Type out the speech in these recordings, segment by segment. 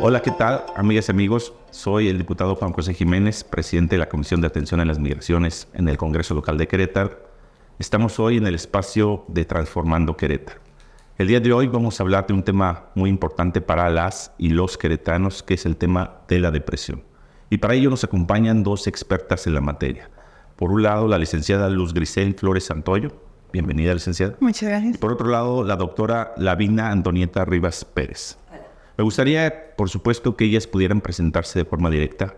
Hola, ¿qué tal, amigas y amigos? Soy el diputado Juan José Jiménez, presidente de la Comisión de Atención a las Migraciones en el Congreso Local de Querétaro. Estamos hoy en el espacio de Transformando Querétaro. El día de hoy vamos a hablar de un tema muy importante para las y los queretanos, que es el tema de la depresión. Y para ello nos acompañan dos expertas en la materia. Por un lado, la licenciada Luz Grisel Flores Santoyo. Bienvenida, licenciada. Muchas gracias. Y por otro lado, la doctora Lavina Antonieta Rivas Pérez. Me gustaría, por supuesto, que ellas pudieran presentarse de forma directa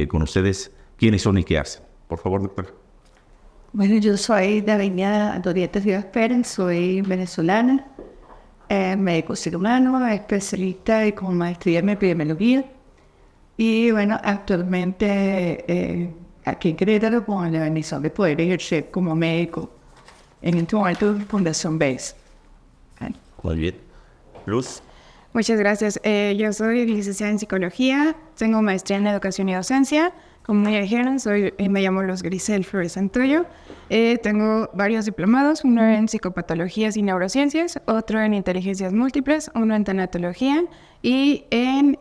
con ustedes quiénes son y qué hacen. Por favor, doctora. Bueno, yo soy Lavina Antonieta Rivas Pérez, soy venezolana, médico cirujano, especialista y con maestría en epidemiología. Y bueno, actualmente aquí en Querétaro con la bendición de poder ejercer como médico en este momento de Fundación BASE. Muy bien. Luz. Muchas gracias. Yo soy licenciada en psicología, tengo maestría en educación y docencia. Como ya dijeron, me llamo Luz Grisel Flores Santoyo. Tengo varios diplomados, uno en psicopatologías y neurociencias, otro en inteligencias múltiples, uno en tanatología y en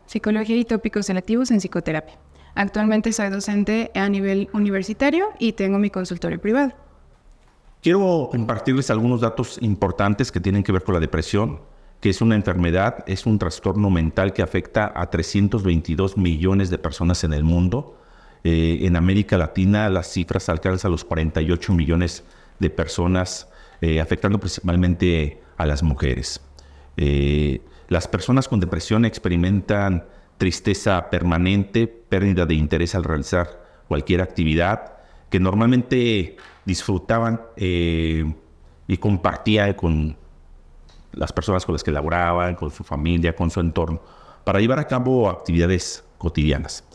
psicología y tópicos selectivos en psicoterapia. Actualmente soy docente a nivel universitario y tengo mi consultorio privado. Quiero compartirles algunos datos importantes que tienen que ver con la depresión, que es una enfermedad, es un trastorno mental que afecta a 322 millones de personas en el mundo. En América Latina las cifras alcanzan los 48 millones de personas, afectando principalmente a las mujeres. Las personas con depresión experimentan tristeza permanente, pérdida de interés al realizar cualquier actividad que normalmente disfrutaban y compartían con las personas con las que laboraban, con su familia, con su entorno, para llevar a cabo actividades cotidianas.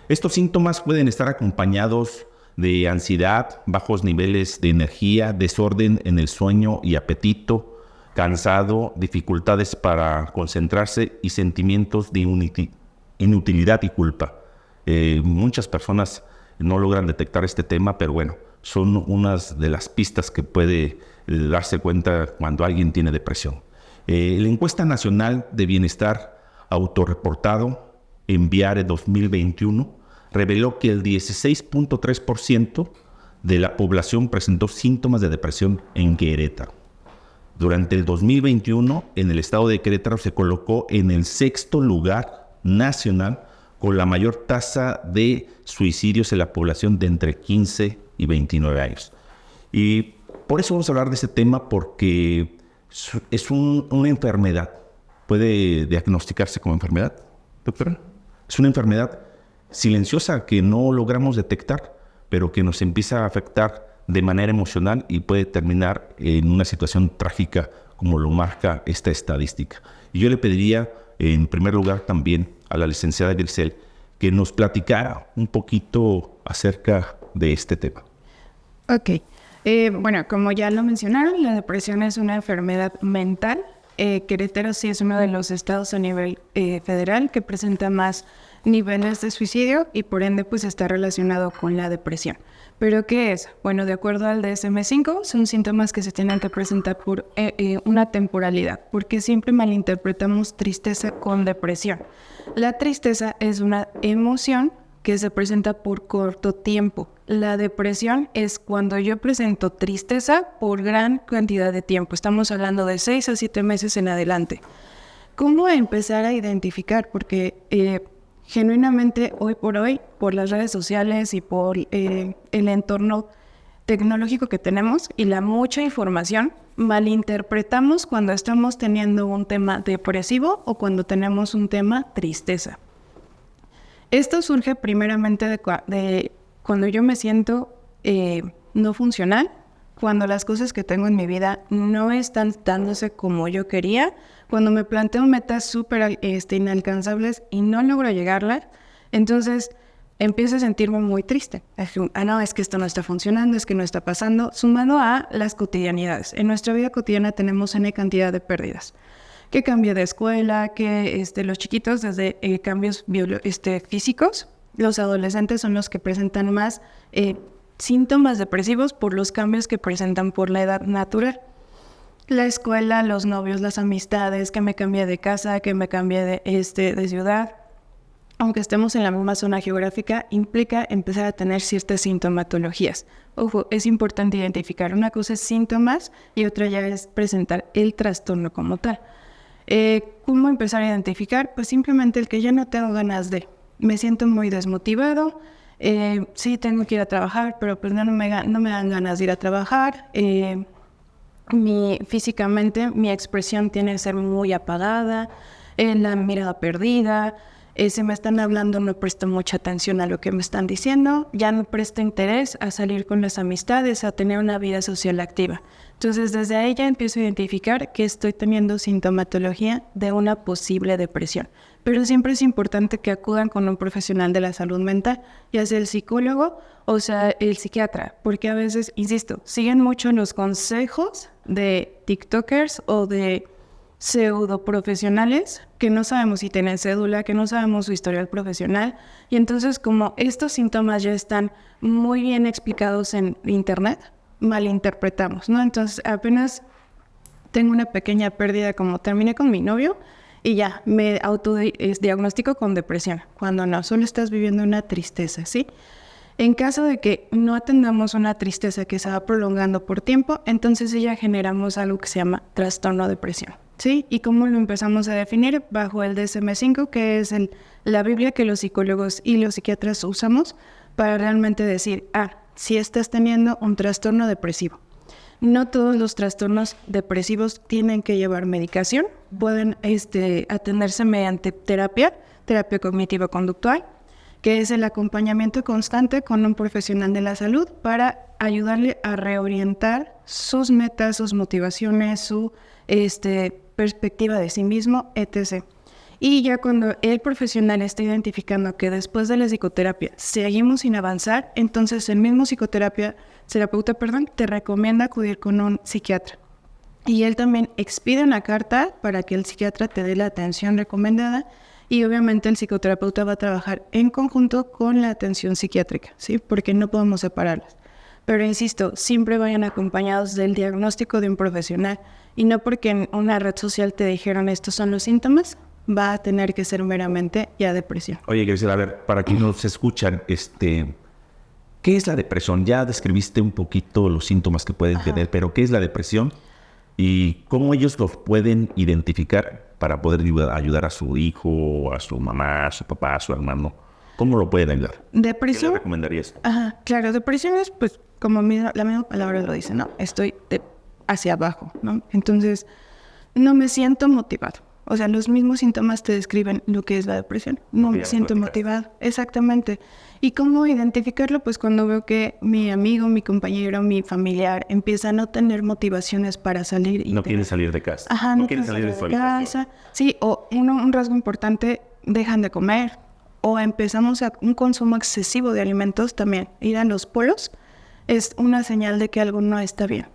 Estos síntomas pueden estar acompañados de ansiedad, bajos niveles de energía, desorden en el sueño y apetito, cansado, dificultades para concentrarse y sentimientos de inutilidad y culpa. Muchas personas no logran detectar este tema, pero bueno, son unas de las pistas que puede darse cuenta cuando alguien tiene depresión. La encuesta nacional de bienestar autorreportado Enviare 2021 reveló que el 16.3% de la población presentó síntomas de depresión en Querétaro. Durante el 2021, en el estado de Querétaro se colocó en el 6º lugar nacional con la mayor tasa de suicidios en la población de entre 15 y 29 años. Y por eso vamos a hablar de este tema, porque es una enfermedad. ¿Puede diagnosticarse como enfermedad, doctora? Es una enfermedad silenciosa que no logramos detectar, pero que nos empieza a afectar de manera emocional y puede terminar en una situación trágica, como lo marca esta estadística. Y yo le pediría, en primer lugar, también a la licenciada Grisel, que nos platicara un poquito acerca de este tema. Ok. Bueno, como ya lo mencionaron, la depresión es una enfermedad mental. Querétaro sí es uno de los estados a nivel federal que presenta más niveles de suicidio y por ende pues está relacionado con la depresión. ¿Pero qué es? Bueno, de acuerdo al DSM-5, son síntomas que se tienen que presentar por una temporalidad, porque siempre malinterpretamos tristeza con depresión. La tristeza es una emoción que se presenta por corto tiempo. La depresión es cuando yo presento tristeza por gran cantidad de tiempo. Estamos hablando de 6 a 7 meses en adelante. ¿Cómo empezar a identificar? Porque genuinamente hoy por hoy, por las redes sociales y por el entorno tecnológico que tenemos y la mucha información, malinterpretamos cuando estamos teniendo un tema depresivo o cuando tenemos un tema tristeza. Esto surge primeramente de cuando yo me siento no funcional, cuando las cosas que tengo en mi vida no están dándose como yo quería, cuando me planteo metas súper inalcanzables y no logro llegarlas, entonces empiezo a sentirme muy triste. No, es que esto no está funcionando, es que no está pasando, sumado a las cotidianidades. En nuestra vida cotidiana tenemos N cantidad de pérdidas. Que cambia de escuela, que los chiquitos desde cambios físicos, los adolescentes son los que presentan más síntomas depresivos por los cambios que presentan por la edad natural. la escuela, los novios, las amistades, que me cambié de casa, que me cambié de ciudad. Aunque estemos en la misma zona geográfica, implica empezar a tener ciertas sintomatologías. Ojo, es importante identificar. Una cosa es síntomas y otra ya es presentar el trastorno como tal. ¿Cómo empezar a identificar? Pues simplemente el que ya no tengo ganas de. Me siento muy desmotivado. Sí, tengo que ir a trabajar, pero pues no me dan ganas de ir a trabajar. Físicamente, mi expresión tiene que ser muy apagada, la mirada perdida. Si me están hablando, no presto mucha atención a lo que me están diciendo, ya no presto interés a salir con las amistades, a tener una vida social activa. Entonces, desde ahí ya empiezo a identificar que estoy teniendo sintomatología de una posible depresión. Pero siempre es importante que acudan con un profesional de la salud mental, ya sea el psicólogo o sea el psiquiatra, porque a veces, insisto, siguen mucho los consejos de TikTokers o de pseudo profesionales que no sabemos si tienen cédula, que no sabemos su historial profesional, y entonces como estos síntomas ya están muy bien explicados en internet, malinterpretamos, ¿no? Entonces apenas tengo una pequeña pérdida, como terminé con mi novio y ya me autodiagnostico con depresión, cuando no, solo estás viviendo una tristeza, ¿sí? En caso de que no atendamos una tristeza que se va prolongando por tiempo, entonces ya generamos algo que se llama trastorno de depresión, ¿sí? ¿Y cómo lo empezamos a definir? Bajo el DSM-5, que es la Biblia que los psicólogos y los psiquiatras usamos para realmente decir, si estás teniendo un trastorno depresivo. No todos los trastornos depresivos tienen que llevar medicación, pueden atenderse mediante terapia cognitivo-conductual, que es el acompañamiento constante con un profesional de la salud para ayudarle a reorientar sus metas, sus motivaciones, su perspectiva de sí mismo, etc. Y ya cuando el profesional está identificando que después de la psicoterapia seguimos sin avanzar, entonces el mismo terapeuta, te recomienda acudir con un psiquiatra. Y él también expide una carta para que el psiquiatra te dé la atención recomendada. Y obviamente el psicoterapeuta va a trabajar en conjunto con la atención psiquiátrica, ¿sí? Porque no podemos separarlas. Pero insisto, siempre vayan acompañados del diagnóstico de un profesional. Y no porque en una red social te dijeron estos son los síntomas, va a tener que ser meramente ya depresión. Oye, Graciela, a ver, para quienes nos escuchan, ¿qué es la depresión? Ya describiste un poquito los síntomas que pueden tener, pero ¿qué es la depresión? ¿Y cómo ellos los pueden identificar para poder ayudar a su hijo, a su mamá, a su papá, a su hermano? ¿Cómo lo pueden ayudar? ¿Depresión? ¿Qué le recomendarías? Claro, depresión es, pues, como la misma palabra lo dice, ¿no? Estoy hacia abajo, ¿no? Entonces, no me siento motivado. O sea, los mismos síntomas te describen lo que es la depresión. No me siento motivado. Exactamente. ¿Y cómo identificarlo? Pues cuando veo que mi amigo, mi compañero, mi familiar empieza a no tener motivaciones para salir. No quieren salir de casa. No quieren salir de su casa. Sí, o un rasgo importante, dejan de comer. O empezamos a un consumo excesivo de alimentos también. Ir a los polos es una señal de que algo no está bien.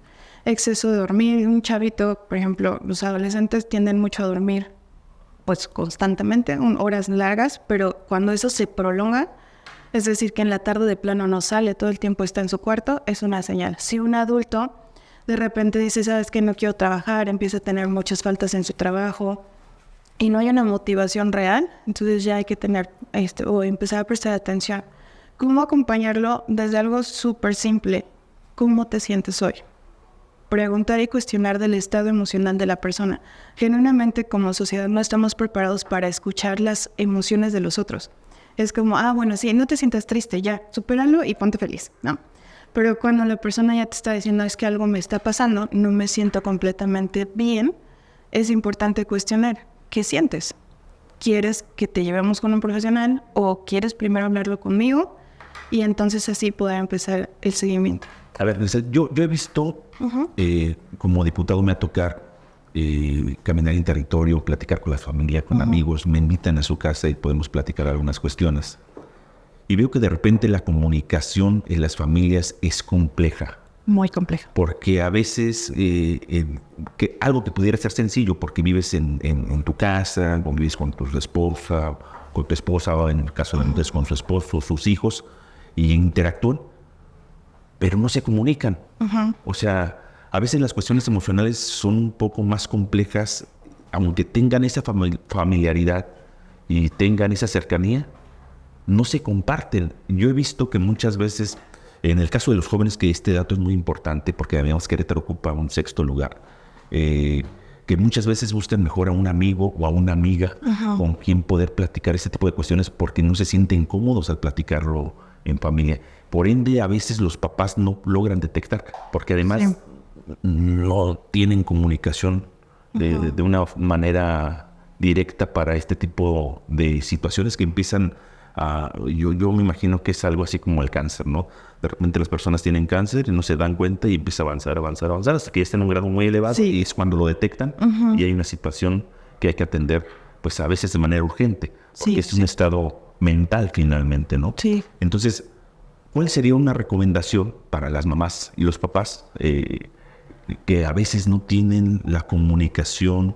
Exceso de dormir. Un chavito, por ejemplo, los adolescentes tienden mucho a dormir pues constantemente, horas largas, pero cuando eso se prolonga, es decir, que en la tarde de plano no sale, todo el tiempo está en su cuarto, es una señal. Si un adulto de repente dice, sabes que no quiero trabajar, empieza a tener muchas faltas en su trabajo y no hay una motivación real, entonces ya hay que tener o empezar a prestar atención. ¿Cómo acompañarlo? Desde algo súper simple. ¿Cómo te sientes hoy? Preguntar y cuestionar del estado emocional de la persona. Genuinamente, como sociedad, no estamos preparados para escuchar las emociones de los otros. Es como, bueno, sí, no te sientas triste, ya, supéralo y ponte feliz, ¿no? Pero cuando la persona ya te está diciendo, es que algo me está pasando, no me siento completamente bien, es importante cuestionar, ¿qué sientes? ¿Quieres que te llevemos con un profesional o quieres primero hablarlo conmigo? Y entonces así poder empezar el seguimiento. A ver, yo he visto, como diputado me va a tocar caminar en territorio, platicar con la familia, con amigos, me invitan a su casa y podemos platicar algunas cuestiones. Y veo que de repente la comunicación en las familias es compleja. Muy compleja. Porque a veces que algo que pudiera ser sencillo, porque vives en tu casa, o vives con tu esposa, o en el caso de mujeres con su esposo, sus hijos, y interactúan, pero no se comunican. O sea, A veces las cuestiones emocionales son un poco más complejas, aunque tengan esa familiaridad y tengan esa cercanía, no se comparten. Yo he visto que muchas veces, en el caso de los jóvenes, que este dato es muy importante, porque además Querétaro ocupa un 6º lugar, que muchas veces buscan mejor a un amigo o a una amiga con quien poder platicar ese tipo de cuestiones, porque no se sienten cómodos al platicarlo en familia. Por ende, a veces los papás no logran detectar, porque además no tienen comunicación de una manera directa para este tipo de situaciones que empiezan a... Yo me imagino que es algo así como el cáncer, ¿no? De repente las personas tienen cáncer y no se dan cuenta y empieza a avanzar hasta que ya está en un grado muy elevado, y es cuando lo detectan y hay una situación que hay que atender, pues a veces de manera urgente, porque es un estado mental finalmente, ¿no? Sí. Entonces, ¿cuál sería una recomendación para las mamás y los papás que a veces no tienen la comunicación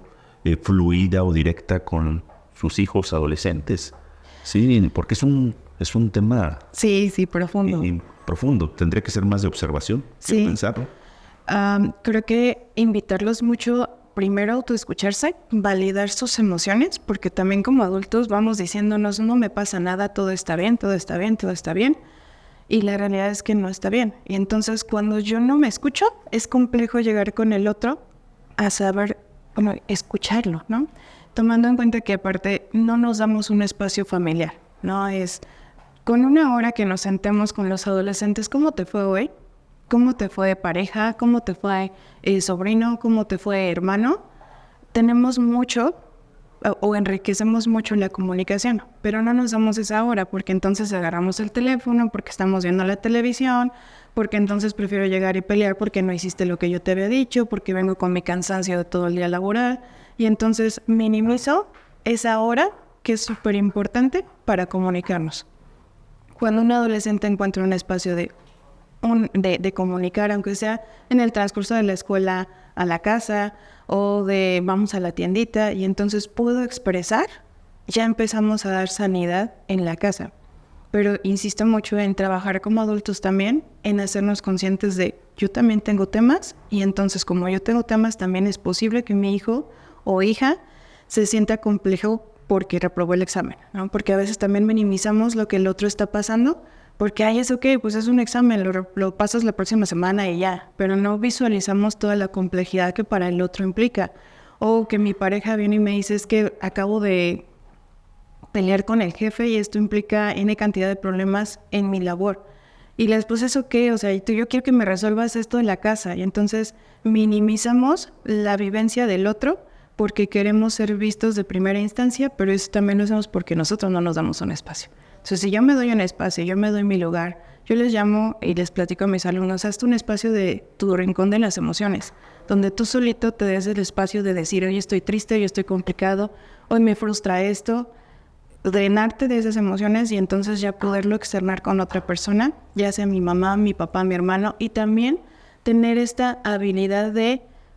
fluida o directa con sus hijos adolescentes? Sí, porque es un tema Sí, profundo. profundo. Tendría que ser más de observación que pensarlo. Creo que invitarlos mucho, primero, a autoescucharse, validar sus emociones, porque también como adultos vamos diciéndonos, no me pasa nada, todo está bien, todo está bien, todo está bien. Y la realidad es que no está bien. Y entonces cuando yo no me escucho, es complejo llegar con el otro a saber, escucharlo, ¿no? Tomando en cuenta que aparte no nos damos un espacio familiar, ¿no? Es con una hora que nos sentemos con los adolescentes, ¿cómo te fue hoy? ¿Cómo te fue pareja? ¿Cómo te fue sobrino? ¿Cómo te fue hermano? Tenemos mucho o enriquecemos mucho la comunicación, pero no nos damos esa hora porque entonces agarramos el teléfono, porque estamos viendo la televisión, porque entonces prefiero llegar y pelear porque no hiciste lo que yo te había dicho, porque vengo con mi cansancio de todo el día laboral, y entonces minimizo esa hora que es súper importante para comunicarnos. Cuando un adolescente encuentra un espacio de comunicar, aunque sea en el transcurso de la escuela a la casa o de vamos a la tiendita, y entonces puedo expresar, ya empezamos a dar sanidad en la casa. Pero insisto mucho en trabajar como adultos también, en hacernos conscientes de yo también tengo temas, y entonces como yo tengo temas también es posible que mi hijo o hija se sienta complejo porque reprobó el examen, ¿no? Porque a veces también minimizamos lo que el otro está pasando, porque es ok, pues es un examen, lo pasas la próxima semana y ya, pero no visualizamos toda la complejidad que para el otro implica. O que mi pareja viene y me dice, es que acabo de pelear con el jefe y esto implica N cantidad de problemas en mi labor. Y la esposa, ¿eso qué? O sea, yo quiero que me resuelvas esto en la casa. Y entonces minimizamos la vivencia del otro porque queremos ser vistos de primera instancia, pero eso también lo hacemos porque nosotros no nos damos un espacio. Entonces, si yo me doy un espacio, yo me doy mi lugar, yo les llamo y les platico a mis alumnos, hazte un espacio de tu rincón de las emociones, donde tú solito te des el espacio de decir, hoy estoy triste, hoy estoy complicado, hoy me frustra esto, drenarte de esas emociones y entonces ya poderlo externar con otra persona, ya sea mi mamá, mi papá, mi hermano, y también tener esta habilidad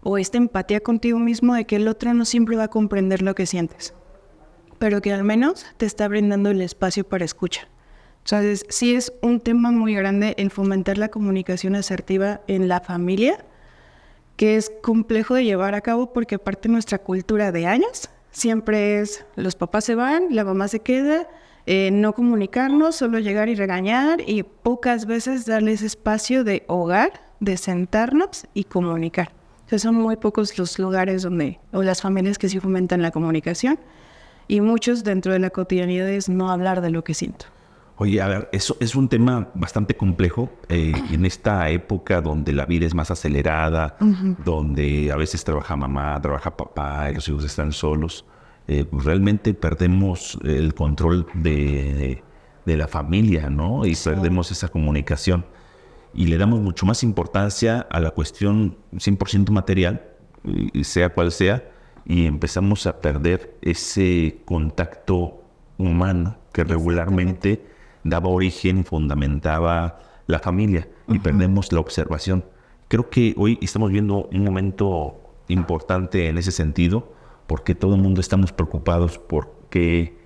o esta empatía contigo mismo de que el otro no siempre va a comprender lo que sientes, pero que al menos te está brindando el espacio para escuchar. Entonces, sí es un tema muy grande el fomentar la comunicación asertiva en la familia, que es complejo de llevar a cabo porque aparte nuestra cultura de años siempre es los papás se van, la mamá se queda, no comunicarnos, solo llegar y regañar, y pocas veces darles espacio de hogar, de sentarnos y comunicar. O sea, son muy pocos los lugares o las familias que sí fomentan la comunicación, y muchos dentro de la cotidianidad es no hablar de lo que siento. Oye, a ver, eso es un tema bastante complejo en esta época donde la vida es más acelerada, donde a veces trabaja mamá, trabaja papá y los hijos están solos. Pues realmente perdemos el control de la familia, ¿no? Y perdemos esa comunicación. Y le damos mucho más importancia a la cuestión 100% material, sea cual sea, y empezamos a perder ese contacto humano que regularmente daba origen y fundamentaba la familia, y perdemos la observación. Creo que hoy estamos viendo un momento importante en ese sentido, porque todo el mundo estamos preocupados por qué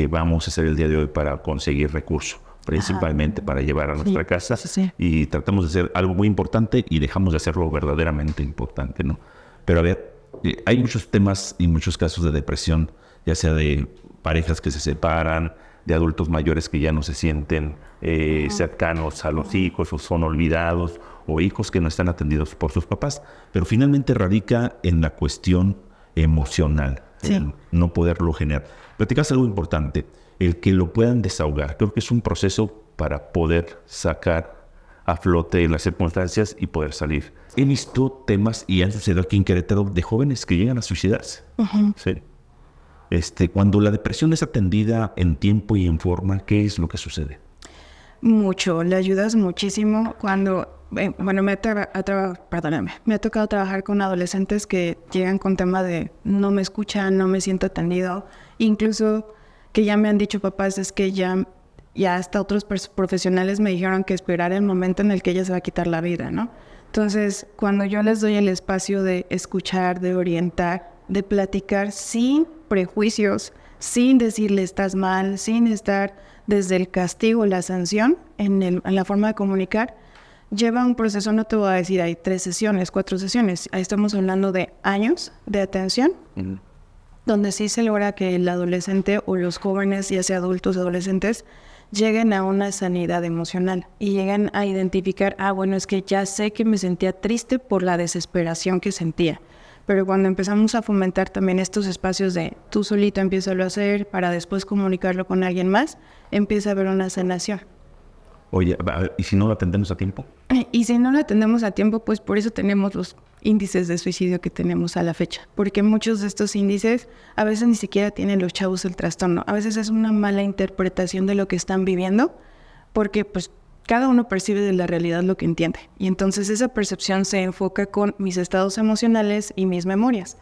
vamos a hacer el día de hoy para conseguir recursos, principalmente para llevar a nuestra casa. Sí. Y tratamos de hacer algo muy importante y dejamos de hacerlo verdaderamente importante, ¿no? Pero a ver, hay muchos temas y muchos casos de depresión, ya sea de parejas que se separan, de adultos mayores que ya no se sienten cercanos a los hijos o son olvidados, o hijos que no están atendidos por sus papás. Pero finalmente radica en la cuestión emocional, en no poderlo generar. Platicas algo importante, el que lo puedan desahogar. Creo que es un proceso para poder sacar a flote las circunstancias y poder salir. He visto temas, y han sucedido aquí en Querétaro, de jóvenes que llegan a suicidarse. Sí. Cuando la depresión es atendida en tiempo y en forma, ¿qué es lo que sucede? Mucho, le ayudas muchísimo cuando, me ha tocado trabajar con adolescentes que llegan con tema de no me escuchan, no me siento atendido, incluso que ya me han dicho papás, es que ya hasta otros profesionales me dijeron que esperar el momento en el que ella se va a quitar la vida, ¿no? Entonces, cuando yo les doy el espacio de escuchar, de orientar, de platicar sin prejuicios, sin decirle estás mal, sin estar desde el castigo, la sanción, en la forma de comunicar, lleva un proceso, no te voy a decir, hay 3 sesiones, 4 sesiones, ahí estamos hablando de años de atención, donde sí se logra que el adolescente o los jóvenes, ya sea adultos o adolescentes, lleguen a una sanidad emocional y lleguen a identificar, bueno, es que ya sé que me sentía triste por la desesperación que sentía. Pero cuando empezamos a fomentar también estos espacios de tú solito empiézalo a hacer para después comunicarlo con alguien más, empieza a haber una sanación. Oye, ¿y si no lo atendemos a tiempo? Y si no lo atendemos a tiempo, pues por eso tenemos los índices de suicidio que tenemos a la fecha. Porque muchos de estos índices a veces ni siquiera tienen los chavos el trastorno. A veces es una mala interpretación de lo que están viviendo, porque pues cada uno percibe de la realidad lo que entiende. Y entonces esa percepción se enfoca con mis estados emocionales y mis memorias.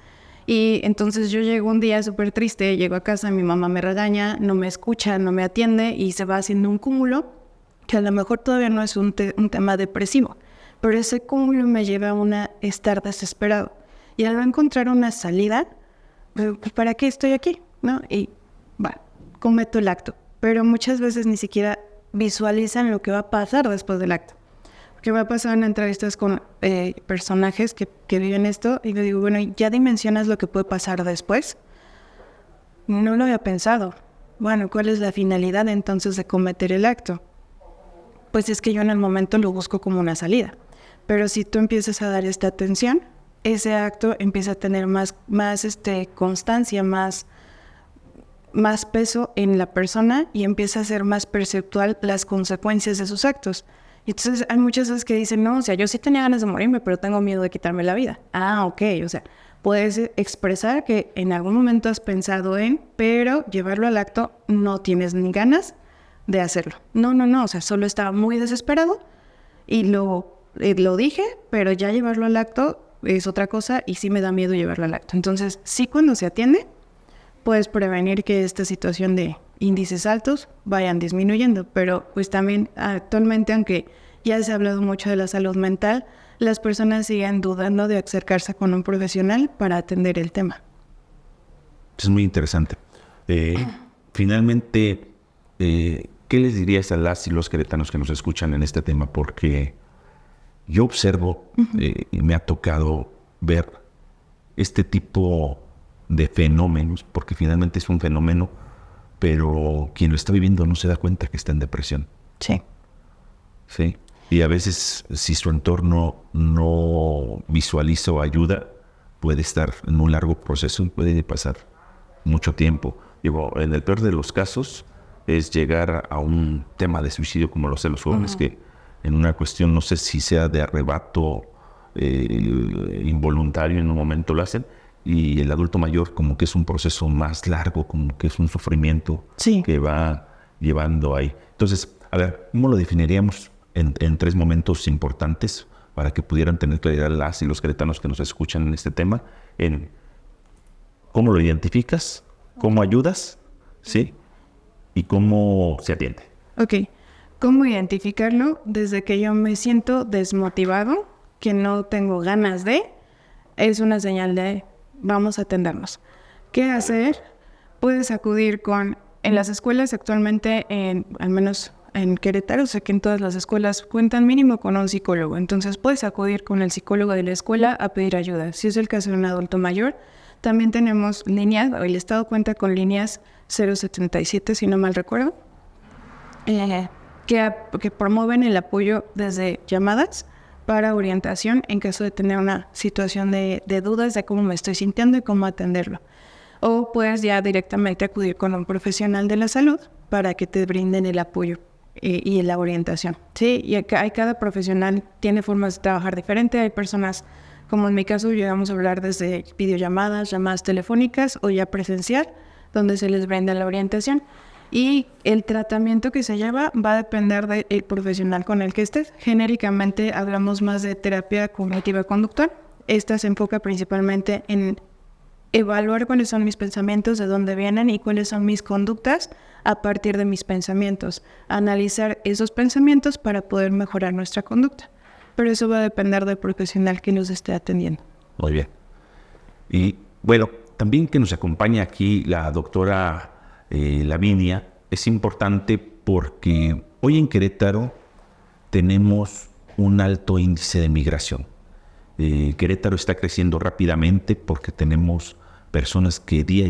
Y entonces yo llego un día súper triste, llego a casa, mi mamá me regaña, no me escucha, no me atiende y se va haciendo un cúmulo que a lo mejor todavía no es un tema depresivo, pero ese cúmulo me lleva a estar desesperado. Y al no encontrar una salida, pues, ¿para qué estoy aquí? ¿No? Y cometo el acto. Pero muchas veces ni siquiera visualizan lo que va a pasar después del acto. Porque me ha pasado en entrevistas con personajes que viven esto y le digo, bueno, ¿ya dimensionas lo que puede pasar después? No lo había pensado. Bueno, ¿cuál es la finalidad entonces de cometer el acto? Pues es que yo en el momento lo busco como una salida. Pero si tú empiezas a dar esta atención, ese acto empieza a tener más constancia, más peso en la persona y empieza a ser más perceptual las consecuencias de sus actos. Y entonces hay muchas veces que dicen, no, o sea, yo sí tenía ganas de morirme, pero tengo miedo de quitarme la vida. Ok, o sea, puedes expresar que en algún momento has pensado pero llevarlo al acto no tienes ni ganas de hacerlo. No, o sea, solo estaba muy desesperado y lo dije, pero ya llevarlo al acto es otra cosa y sí me da miedo llevarlo al acto. Entonces, sí, cuando se atiende, puedes prevenir que esta situación de índices altos vayan disminuyendo, pero pues también actualmente, aunque ya se ha hablado mucho de la salud mental, las personas siguen dudando de acercarse con un profesional para atender el tema. Es muy interesante. Finalmente, ¿qué les dirías a las y los queretanos que nos escuchan en este tema? Porque yo observo y me ha tocado ver este tipo de fenómenos, porque finalmente es un fenómeno, pero quien lo está viviendo no se da cuenta que está en depresión. Sí. Sí. Y a veces, si su entorno no visualiza o ayuda, puede estar en un largo proceso y puede pasar mucho tiempo. Digo, en el peor de los casos es llegar a un tema de suicidio como lo hacen los jóvenes, que en una cuestión, no sé si sea de arrebato involuntario, en un momento lo hacen, y el adulto mayor como que es un proceso más largo, como que es un sufrimiento que va llevando ahí. Entonces, a ver, ¿cómo lo definiríamos en 3 momentos importantes para que pudieran tener claridad las y los queretanos que nos escuchan en este tema? En cómo lo identificas, cómo ayudas, ¿sí? Y cómo se atiende. Ok. ¿Cómo identificarlo? Desde que yo me siento desmotivado, que no tengo ganas de, es una señal de vamos a atendernos. ¿Qué hacer? Puedes acudir en las escuelas actualmente, al menos en Querétaro. Sé que en todas las escuelas cuentan mínimo con un psicólogo. Entonces puedes acudir con el psicólogo de la escuela a pedir ayuda. Si es el caso de un adulto mayor, también tenemos líneas, el Estado cuenta con líneas 077, si no mal recuerdo, que promueven el apoyo desde llamadas para orientación en caso de tener una situación de dudas de cómo me estoy sintiendo y cómo atenderlo. O puedes ya directamente acudir con un profesional de la salud para que te brinden el apoyo y la orientación. Sí, y cada profesional tiene formas de trabajar diferente. Hay personas, como en mi caso, llegamos a hablar desde videollamadas, llamadas telefónicas o ya presencial, donde se les brinda la orientación. Y el tratamiento que se lleva va a depender del profesional con el que estés. Genéricamente hablamos más de terapia cognitiva conductual. Esta se enfoca principalmente en evaluar cuáles son mis pensamientos, de dónde vienen y cuáles son mis conductas a partir de mis pensamientos. Analizar esos pensamientos para poder mejorar nuestra conducta. Pero eso va a depender del profesional que nos esté atendiendo. Muy bien. Y bueno, también que nos acompaña aquí la doctora Lavinia, es importante porque hoy en Querétaro tenemos un alto índice de migración. Querétaro está creciendo rápidamente porque tenemos personas que día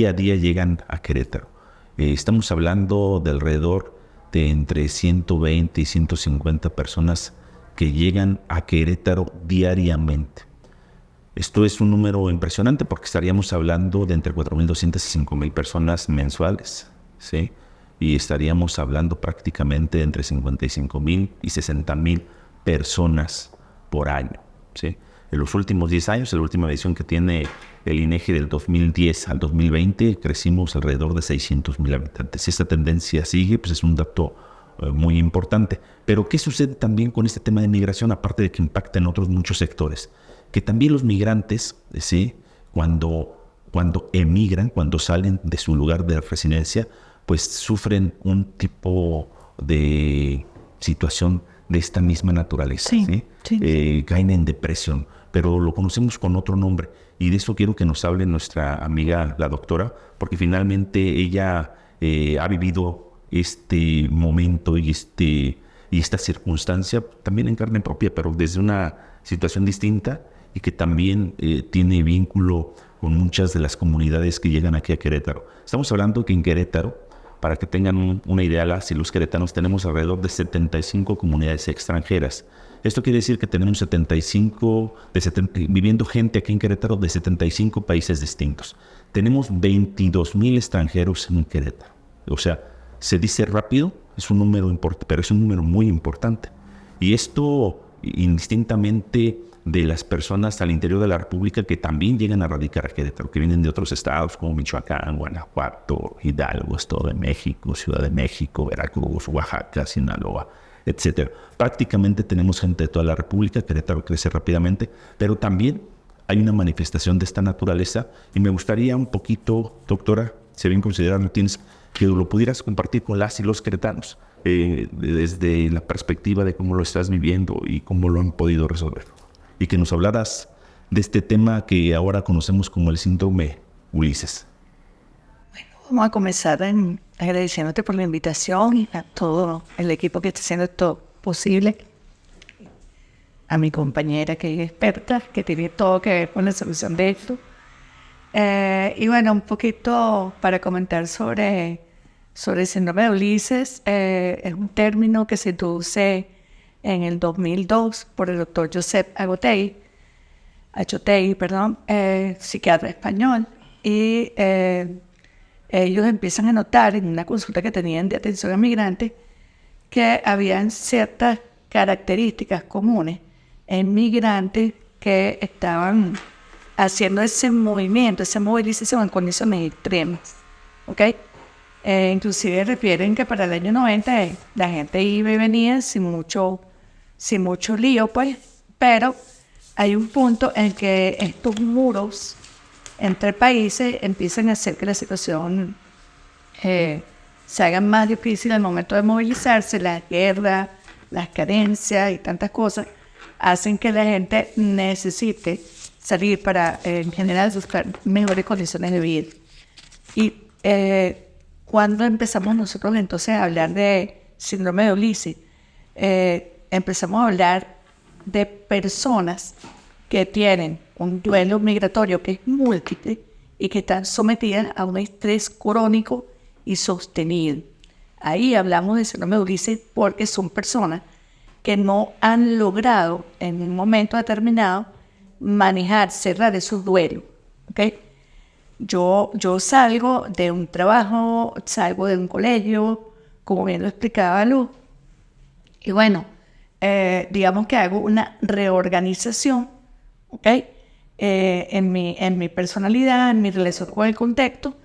a día llegan a Querétaro. Estamos hablando de alrededor de entre 120 y 150 personas que llegan a Querétaro diariamente. Esto es un número impresionante porque estaríamos hablando de entre 4.200 y 5.000 personas mensuales, ¿sí? Y estaríamos hablando prácticamente de entre 55.000 y 60.000 personas por año, ¿sí? En los últimos 10 años, en la última edición que tiene el INEGI del 2010 al 2020, crecimos alrededor de 600.000 habitantes. Si esta tendencia sigue, pues es un dato muy importante. Pero ¿qué sucede también con este tema de migración, aparte de que impacta en otros muchos sectores? Que también los migrantes, ¿sí?, cuando emigran, cuando salen de su lugar de residencia, pues sufren un tipo de situación de esta misma naturaleza. Sí. Caen en depresión, pero lo conocemos con otro nombre. Y de eso quiero que nos hable nuestra amiga, la doctora, porque finalmente ella ha vivido este momento y esta circunstancia también en carne propia, pero desde una situación distinta, y que también tiene vínculo con muchas de las comunidades que llegan aquí a Querétaro. Estamos hablando que en Querétaro, para que tengan una idea, las y los queretanos tenemos alrededor de 75 comunidades extranjeras. Esto quiere decir que tenemos viviendo gente aquí en Querétaro de 75 países distintos. Tenemos 22,000 extranjeros en Querétaro. O sea, se dice rápido, es un número importante, pero es un número muy importante. Y esto indistintamente de las personas al interior de la República que también llegan a radicar a Querétaro, que vienen de otros estados como Michoacán, Guanajuato, Hidalgo, Estado de México, Ciudad de México, Veracruz, Oaxaca, Sinaloa, etc. Prácticamente tenemos gente de toda la República. Querétaro crece rápidamente, pero también hay una manifestación de esta naturaleza y me gustaría un poquito, doctora, si bien considerarlo tienes, que lo pudieras compartir con las y los queretanos desde la perspectiva de cómo lo estás viviendo y cómo lo han podido resolver. Y que nos hablaras de este tema que ahora conocemos como el síndrome Ulises. Bueno, vamos a comenzar agradeciéndote por la invitación y a todo el equipo que está haciendo esto posible. A mi compañera que es experta, que tiene todo que ver con la solución de esto. Y bueno, un poquito para comentar sobre el síndrome de Ulises. Es un término que se introduce en el 2002 por el doctor Josep Achotegui, psiquiatra español. Y ellos empiezan a notar en una consulta que tenían de atención a migrantes que habían ciertas características comunes en migrantes que estaban haciendo ese movimiento, esa movilización en condiciones extremas. ¿Okay? Inclusive refieren que para el año 90 la gente iba y venía sin mucho lío, pues, pero hay un punto en que estos muros entre países empiezan a hacer que la situación se haga más difícil al momento de movilizarse. La guerra, las carencias y tantas cosas hacen que la gente necesite salir para, en general, buscar mejores condiciones de vida. Y cuando empezamos nosotros entonces a hablar de síndrome de Ulises, empezamos a hablar de personas que tienen un duelo migratorio que es múltiple y que están sometidas a un estrés crónico y sostenido. Ahí hablamos de síndrome de Ulises porque son personas que no han logrado en un momento determinado manejar, cerrar esos duelos. ¿Okay? Yo salgo de un trabajo, salgo de un colegio, como bien lo explicaba Luz, y bueno, digamos que hago una reorganización, ¿okay? En mi personalidad, en mi relación con el contexto,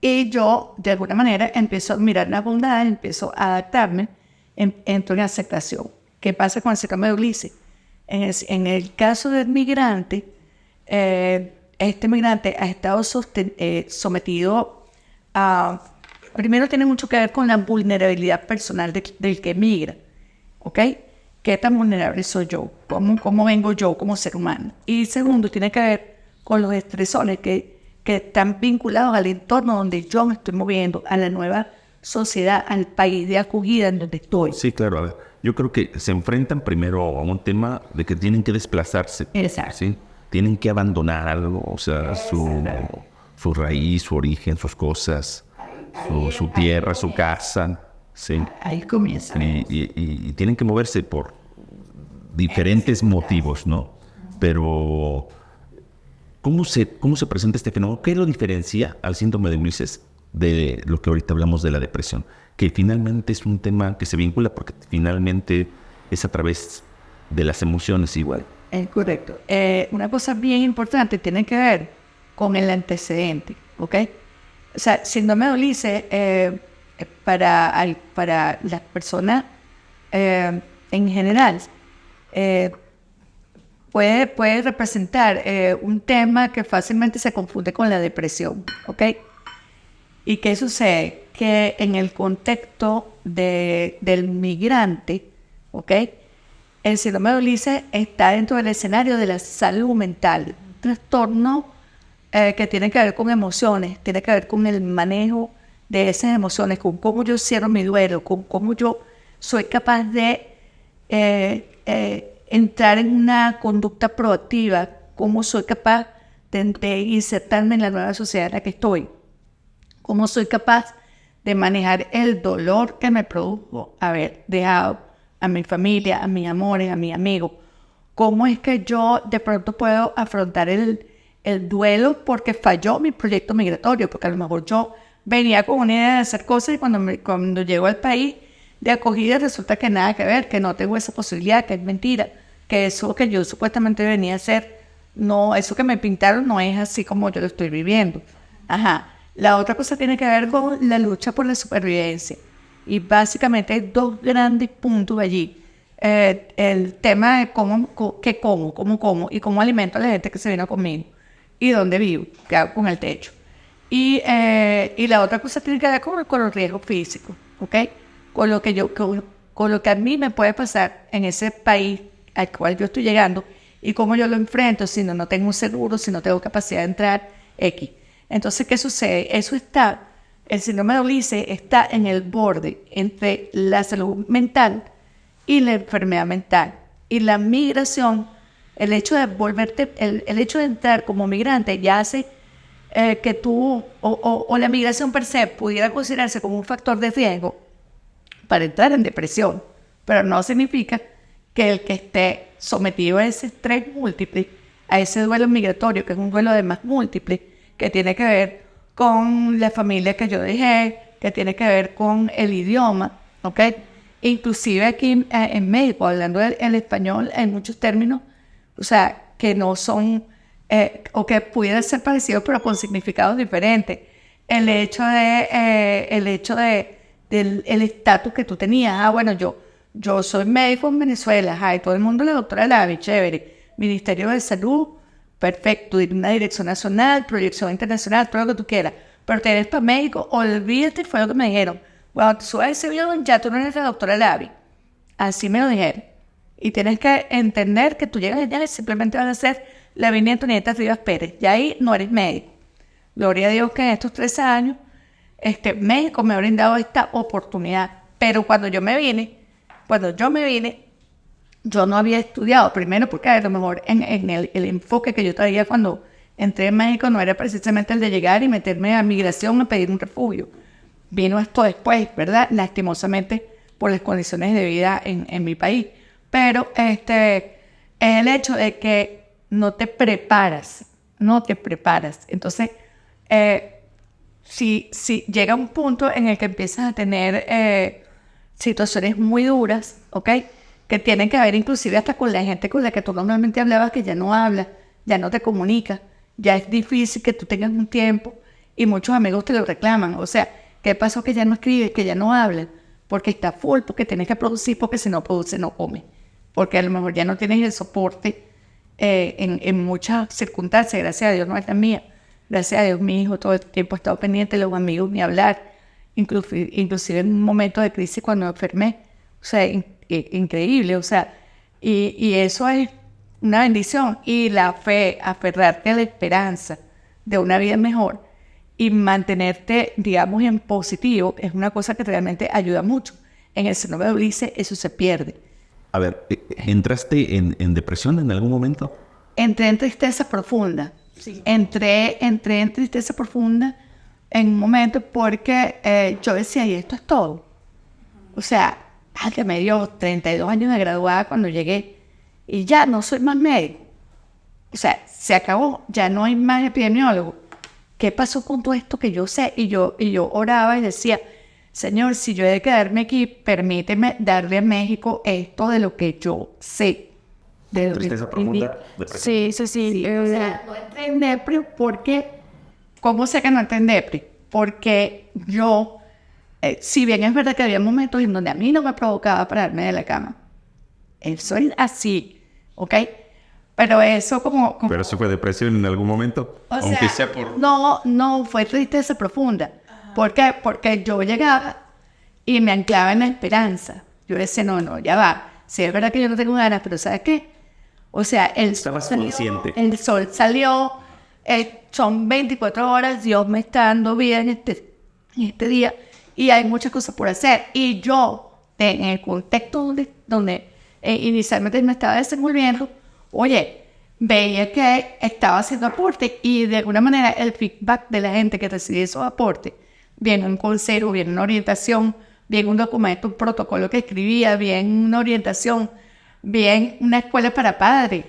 y yo de alguna manera empiezo a mirar la bondad, empiezo a adaptarme, entro en aceptación. ¿Qué pasa con el síndrome de Ulises? En el caso del migrante, este migrante ha estado sometido a... Primero tiene mucho que ver con la vulnerabilidad personal del que migra, ¿ok? ¿Qué tan vulnerable soy yo? ¿Cómo vengo yo como ser humano? Y segundo, tiene que ver con los estresores que están vinculados al entorno donde yo me estoy moviendo, a la nueva sociedad, al país de acogida en donde estoy. Sí, claro. A ver, yo creo que se enfrentan primero a un tema de que tienen que desplazarse. Exacto. ¿Sí? Tienen que abandonar algo, o sea, su raíz, su origen, sus cosas, su tierra, su casa. Sí. Ahí comienza. Y tienen que moverse por diferentes motivos, ¿no? Pero, ¿cómo se presenta este fenómeno? ¿Qué lo diferencia al síndrome de Ulises de lo que ahorita hablamos de la depresión? Que finalmente es un tema que se vincula porque finalmente es a través de las emociones igual. Es correcto. Una cosa bien importante tiene que ver con el antecedente, ¿ok? O sea, síndrome de Ulises, para las personas en general, puede representar un tema que fácilmente se confunde con la depresión, ¿ok? ¿Y qué sucede? Que en el contexto del migrante, ¿ok? El síndrome de Ulises está dentro del escenario de la salud mental, un trastorno que tiene que ver con emociones, tiene que ver con el manejo de esas emociones, con cómo yo cierro mi duelo, con cómo yo soy capaz de entrar en una conducta proactiva, cómo soy capaz de insertarme en la nueva sociedad en la que estoy, cómo soy capaz de manejar el dolor que me produjo haber dejado a mi familia, a mis amores, a mis amigos. ¿Cómo es que yo de pronto puedo afrontar el duelo porque falló mi proyecto migratorio? Porque a lo mejor yo venía con una idea de hacer cosas y cuando llego al país de acogida resulta que nada que ver, que no tengo esa posibilidad, que es mentira, que eso que yo supuestamente venía a hacer, no, eso que me pintaron no es así como yo lo estoy viviendo. Ajá. La otra cosa tiene que ver con la lucha por la supervivencia. Y básicamente hay dos grandes puntos allí. El tema de cómo como y cómo alimento a la gente que se viene conmigo. Y dónde vivo, qué hago con el techo. Y la otra cosa tiene que ver con los riesgos físicos, ¿ok? Con lo que a mí me puede pasar en ese país al cual yo estoy llegando y cómo yo lo enfrento si no tengo un seguro, si no tengo capacidad de entrar, X. Entonces, ¿qué sucede? El síndrome de Ulises está en el borde entre la salud mental y la enfermedad mental. Y la migración, el hecho de entrar como migrante ya hace que tú, o la migración per se, pudiera considerarse como un factor de riesgo para entrar en depresión. Pero no significa que el que esté sometido a ese estrés múltiple, a ese duelo migratorio, que es un duelo además múltiple, que tiene que ver con la familia que yo dejé, que tiene que ver con el idioma, ¿ok? Inclusive aquí en México, hablando el español en muchos términos, o sea, que no son, o que pudieran ser parecidos pero con significados diferentes. El hecho del estatus que tú tenías. Bueno, yo soy médico en Venezuela, y todo el mundo la doctora Lavi, chévere. Ministerio de Salud, perfecto, una dirección nacional, proyección internacional, todo lo que tú quieras. Pero te eres para México, olvídate, fue lo que me dijeron. Cuando tú subes ese video, ya tú no eres la doctora Lavi. Así me lo dijeron. Y tienes que entender que tú llegas allá y simplemente vas a ser Lavinia Antonieta Rivas Pérez. Y ahí no eres médico. Gloria a Dios que en estos 3 años México me ha brindado esta oportunidad Pero cuando yo me vine, yo no había estudiado, primero porque a lo mejor en el enfoque que yo traía cuando entré en México no era precisamente el de llegar y meterme a migración a pedir un refugio. Vino esto después, ¿verdad? Lastimosamente por las condiciones de vida en mi país. Pero es el hecho de que no te preparas. Entonces, si llega un punto en el que empiezas a tener situaciones muy duras, ¿ok? Que tienen que ver inclusive hasta con la gente con la que tú normalmente hablabas, que ya no habla, ya no te comunica, ya es difícil que tú tengas un tiempo y muchos amigos te lo reclaman. O sea, ¿qué pasó que ya no escribes, que ya no hablas? Porque está full, porque tienes que producir, porque si no produce no come. Porque a lo mejor ya no tienes el soporte en muchas circunstancias. Gracias a Dios no es la mía. Gracias a Dios mi hijo todo el tiempo ha estado pendiente, los amigos ni hablar. Inclusive en un momento de crisis cuando me enfermé. O sea, increíble. O sea, y eso es una bendición. Y la fe, aferrarte a la esperanza de una vida mejor y mantenerte, digamos, en positivo, es una cosa que realmente ayuda mucho. En el síndrome de Ulises eso se pierde. A ver, ¿entraste en depresión en algún momento? Entré en tristeza profunda. Sí. Entré en tristeza profunda en un momento porque yo decía, y esto es todo. O sea, que me dio 32 años de graduada cuando llegué y ya no soy más médico. O sea, se acabó, ya no hay más epidemiólogo. ¿Qué pasó con todo esto que yo sé? Y yo oraba y decía, Señor, si yo he de quedarme aquí, permíteme darle a México esto de lo que yo sé. De Tristeza profunda, depresión. Sí. O sea, no entré en depre porque... ¿Cómo sé que no entré en depre? Porque yo, si bien es verdad que había momentos en donde a mí no me provocaba pararme de la cama. Eso es así, ¿ok? Pero eso como... ¿Pero eso fue depresión en algún momento? O Aunque sea, sea por... No, fue tristeza profunda. ¿Por qué? Porque yo llegaba y me anclaba en la esperanza. Yo decía, no, ya va. Sí, es verdad que yo no tengo ganas, pero ¿sabes qué? O sea, Estabas consciente. El sol salió, son 24 horas, Dios me está dando vida en este día y hay muchas cosas por hacer. Y yo, en el contexto donde inicialmente me estaba desenvolviendo, oye, veía que estaba haciendo aporte y de alguna manera el feedback de la gente que recibía esos aportes, bien un consejo, bien una orientación, bien un documento, un protocolo que escribía, bien una orientación, bien una escuela para padres,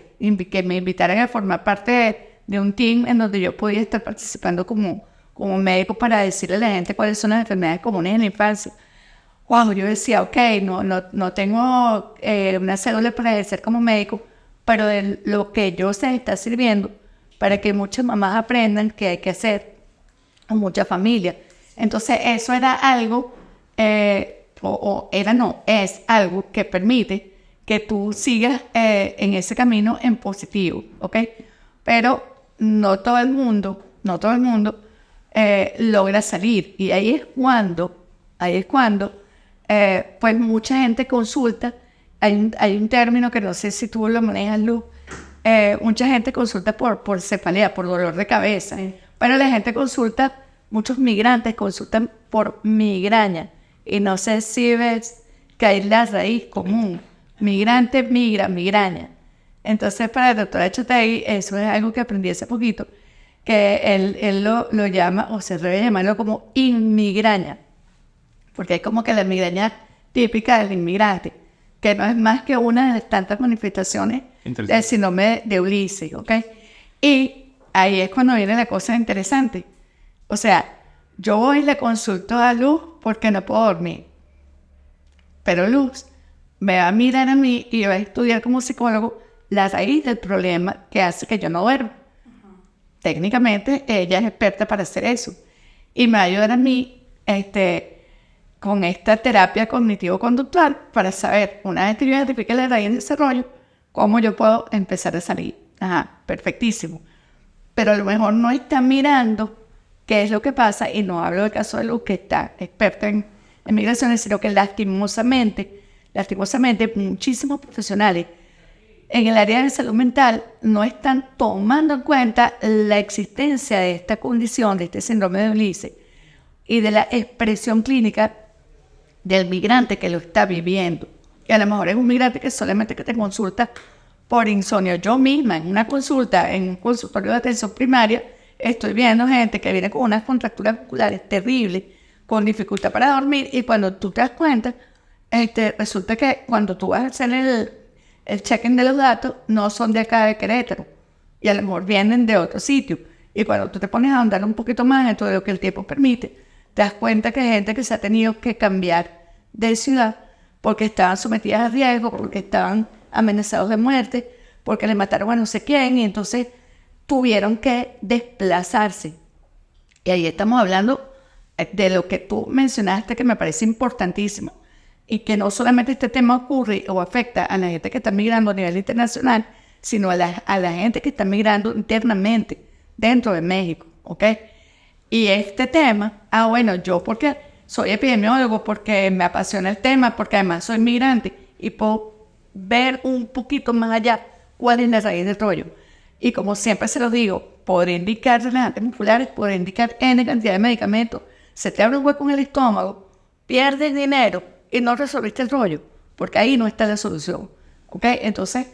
que me invitaran a formar parte de un team en donde yo podía estar participando como médico para decirle a la gente cuáles son las enfermedades comunes en la infancia. Wow, yo decía, ok, no tengo una cédula para ejercer como médico, pero de lo que yo sé está sirviendo para que muchas mamás aprendan qué hay que hacer, o muchas familias. Entonces eso era algo, es algo que permite que tú sigas en ese camino en positivo, ¿ok? Pero no todo el mundo logra salir. Y ahí es cuando pues mucha gente consulta. Hay un término que no sé si tú lo manejas, Luz. Mucha gente consulta por cefalea, por dolor de cabeza. Pero la gente consulta, muchos migrantes consultan por migraña. Y no sé si ves que hay la raíz común. Migrante, migraña. Entonces, para el doctor Achotegui, eso es algo que aprendí hace poquito, que él lo llama, o se debe llamarlo como inmigraña. Porque es como que la migraña típica del inmigrante, que no es más que una de las tantas manifestaciones del síndrome de Ulises, ¿ok? Y ahí es cuando viene la cosa interesante. O sea, yo voy y le consulto a Luz porque no puedo dormir. Pero Luz me va a mirar a mí y va a estudiar como psicólogo la raíz del problema que hace que yo no duermo. Técnicamente, ella es experta para hacer eso. Y me va a ayudar a mí, con esta terapia cognitivo-conductual para saber, una vez que yo identifique la raíz del desarrollo, cómo yo puedo empezar a salir. Ajá, perfectísimo. Pero a lo mejor no está mirando qué es lo que pasa, y no hablo del caso de Luz, que está experta en migraciones, sino que lastimosamente, muchísimos profesionales en el área de salud mental no están tomando en cuenta la existencia de esta condición, de este síndrome de Ulises, y de la expresión clínica del migrante que lo está viviendo. Y a lo mejor es un migrante que solamente que te consulta por insomnio. Yo misma, en una consulta, en un consultorio de atención primaria, estoy viendo gente que viene con unas contracturas musculares terribles, con dificultad para dormir, y cuando tú te das cuenta, resulta que cuando tú vas a hacer el check-in de los datos, no son de acá de Querétaro, y a lo mejor vienen de otro sitio. Y cuando tú te pones a ahondar un poquito más en todo lo que el tiempo permite, te das cuenta que hay gente que se ha tenido que cambiar de ciudad porque estaban sometidas a riesgo, porque estaban amenazados de muerte, porque le mataron a no sé quién, y entonces tuvieron que desplazarse. Y ahí estamos hablando de lo que tú mencionaste, que me parece importantísimo, y que no solamente este tema ocurre o afecta a la gente que está migrando a nivel internacional, sino a la gente que está migrando internamente dentro de México, ¿ok? Y este tema, bueno, yo porque soy epidemiólogo, porque me apasiona el tema, porque además soy migrante y puedo ver un poquito más allá cuál es la raíz del rollo. Y como siempre se lo digo, podré indicar relajantes musculares, podré indicar N cantidad de medicamentos, se te abre un hueco en el estómago, pierdes dinero y no resolviste el rollo, porque ahí no está la solución, ¿ok? Entonces,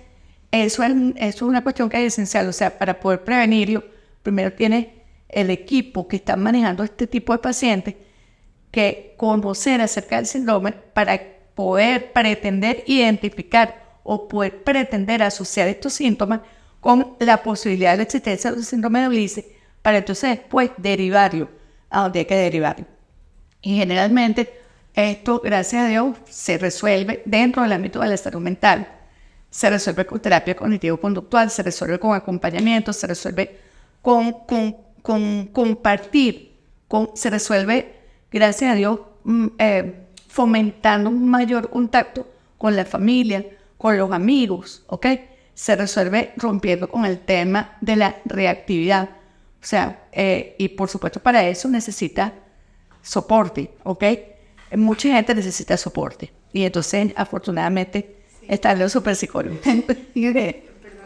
eso es una cuestión que es esencial. O sea, para poder prevenirlo, primero tienes el equipo que está manejando este tipo de pacientes que conocer acerca del síndrome para poder pretender identificar o poder pretender asociar estos síntomas con la posibilidad de la existencia del síndrome de Ulises, para entonces después derivarlo a donde hay que derivarlo. Y generalmente esto, gracias a Dios, se resuelve dentro del ámbito de la salud mental. Se resuelve con terapia cognitivo-conductual, se resuelve con acompañamiento, se resuelve con compartir, se resuelve, gracias a Dios, fomentando un mayor contacto con la familia, con los amigos, ¿ok? Se resuelve rompiendo con el tema de la reactividad. O sea, y por supuesto para eso necesita soporte, ¿ok? Mucha gente necesita soporte. Y entonces, afortunadamente, están los superpsicólogos.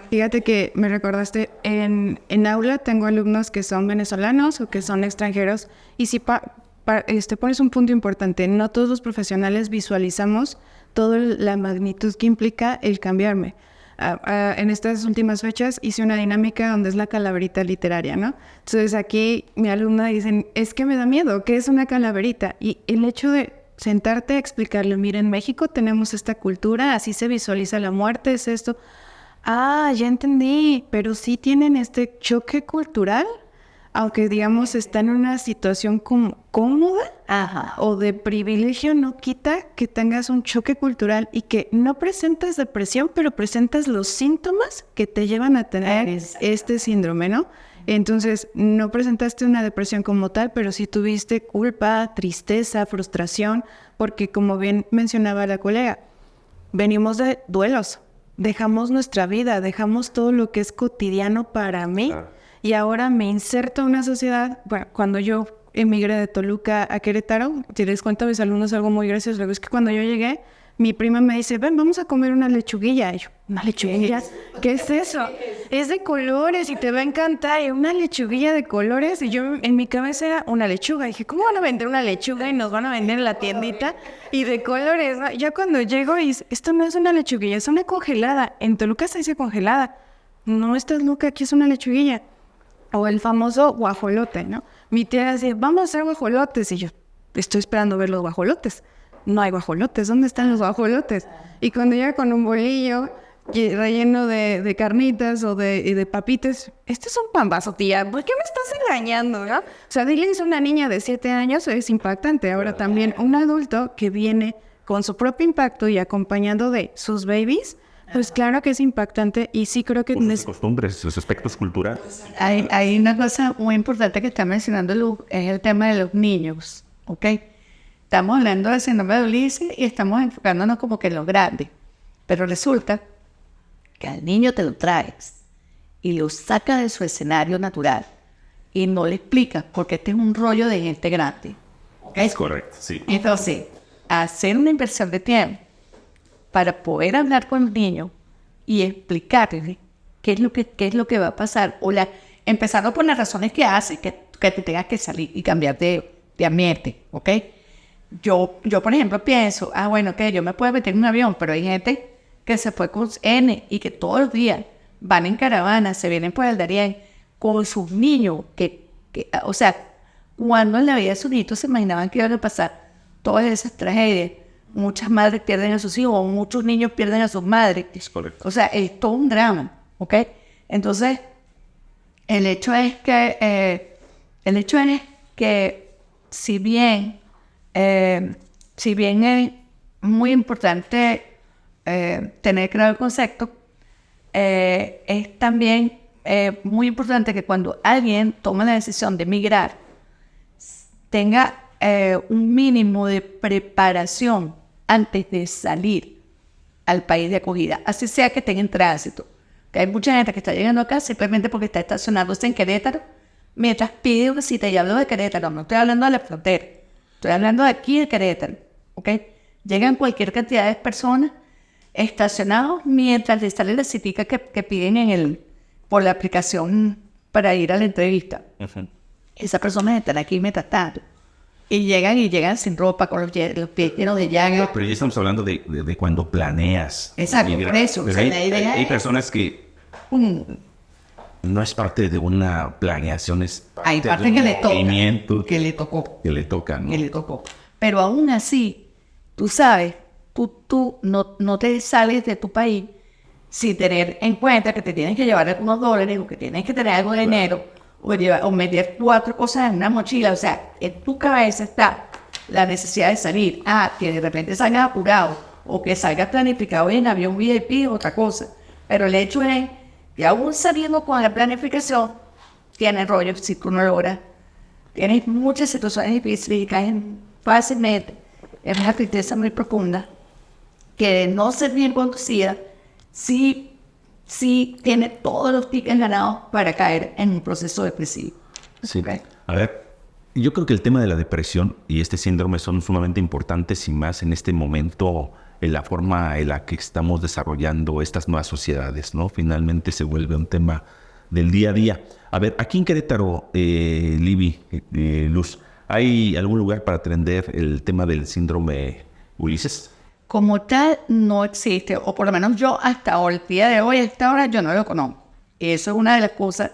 Fíjate que me recordaste, en aula tengo alumnos que son venezolanos o que son extranjeros, y si pones un punto importante, no todos los profesionales visualizamos toda la magnitud que implica el cambiarme. En estas últimas fechas hice una dinámica donde es la calaverita literaria, ¿no? Entonces aquí mi alumna dice, es que me da miedo, ¿qué es una calaverita? Y el hecho de sentarte a explicarle, mira, en México tenemos esta cultura, así se visualiza la muerte, es esto. Ah, ya entendí, pero sí tienen este choque cultural, aunque digamos está en una situación cómoda. Ajá. O de privilegio, no quita que tengas un choque cultural y que no presentas depresión, pero presentas los síntomas que te llevan a tener este síndrome, ¿no? Entonces, no presentaste una depresión como tal, pero sí tuviste culpa, tristeza, frustración, porque como bien mencionaba la colega, venimos de duelos. Dejamos nuestra vida, dejamos todo lo que es cotidiano para mí, y ahora me inserto en una sociedad. Bueno, cuando yo emigré de Toluca a Querétaro, si les cuento a mis alumnos algo muy gracioso, es que cuando yo llegué, mi prima me dice, ven, vamos a comer una lechuguilla. Y yo, ¿una lechuguilla? ¿Qué es eso? Es de colores y te va a encantar. Y una lechuguilla de colores. Y yo, en mi cabeza era una lechuga. Y dije, ¿cómo van a vender una lechuga y nos van a vender en la tiendita? Y de colores, ¿no? Ya cuando llego y dice, esto no es una lechuguilla, es una congelada. En Toluca se dice congelada. No, estás loca, aquí es una lechuguilla. O el famoso guajolote, ¿no? Mi tía dice, vamos a hacer guajolotes. Y yo, estoy esperando ver los guajolotes. No hay guajolotes, ¿dónde están los guajolotes? Y cuando llega con un bolillo relleno de carnitas o de papitas, este es un pambazo, tía, ¿por qué me estás engañando, no? O sea, diles a una niña de 7 años, es impactante. Ahora también un adulto que viene con su propio impacto y acompañando de sus babies, pues claro que es impactante, y sí creo que... Por sus costumbres, sus aspectos culturales. Hay una cosa muy importante que está mencionando Luz, es el tema de los niños, ¿ok? Estamos hablando del síndrome de Ulises y estamos enfocándonos como que en lo grande. Pero resulta que al niño te lo traes y lo sacas de su escenario natural y no le explicas, porque este es un rollo de gente grande. ¿Okay? Es correcto, sí. Entonces, hacer una inversión de tiempo para poder hablar con el niño y explicarle qué es lo que va a pasar, o empezando por las razones que hace que te tengas que salir y cambiar de ambiente, ¿ok? por ejemplo, pienso, bueno, que yo me puedo meter en un avión, pero hay gente que se fue con N y que todos los días van en caravana, se vienen por el Darién con sus niños, o sea, cuando en la vida de sus niños se imaginaban que iban a pasar todas esas tragedias. Muchas madres pierden a sus hijos, muchos niños pierden a sus madres. Es correcto. O sea, es todo un drama, ¿ok? Entonces, el hecho es que si bien es muy importante tener claro el concepto, es también muy importante que cuando alguien toma la decisión de migrar, tenga un mínimo de preparación antes de salir al país de acogida, así sea que esté en tránsito. Que hay mucha gente que está llegando acá simplemente porque está estacionándose en Querétaro, mientras pide una cita. Y hablo de Querétaro, no estoy hablando de la frontera, estoy hablando de aquí de Querétaro, ¿ok? Llegan cualquier cantidad de personas estacionados mientras les sale la citica que piden por la aplicación para ir a la entrevista. Uh-huh. Esas personas están aquí mientras tanto. Y llegan sin ropa, con los pies llenos de llagas. Pero ya estamos hablando de cuando planeas. Exacto, por eso. Pero hay personas que no es parte de una planeación, es parte hay parte de un que le toca. movimiento Que le tocó. que le toca, ¿no? Que le tocó. Pero aún así, tú sabes, tú no te sales de tu país sin tener en cuenta que te tienes que llevar algunos dólares o que tienes que tener algo de dinero. O meter 4 cosas en una mochila. O sea, en tu cabeza está la necesidad de salir. Que de repente salgas apurado o que salgas planificado en avión VIP, otra cosa. Pero el hecho es que aún saliendo con la planificación, tienes rollo si tú no logras. Tienes muchas situaciones difíciles y caen fácilmente en una tristeza muy profunda que de no ser bien conducida, sí tiene todos los tickets ganados para caer en un proceso depresivo. Sí. Okay. A ver, yo creo que el tema de la depresión y este síndrome son sumamente importantes y más en este momento, en la forma en la que estamos desarrollando estas nuevas sociedades, ¿no? Finalmente se vuelve un tema del día a día. A ver, aquí en Querétaro, Libby, Luz, ¿hay algún lugar para atender el tema del síndrome Ulises? Como tal, no existe, o por lo menos yo hasta ahora, el día de hoy, hasta ahora, yo no lo conozco. Y eso es una de las cosas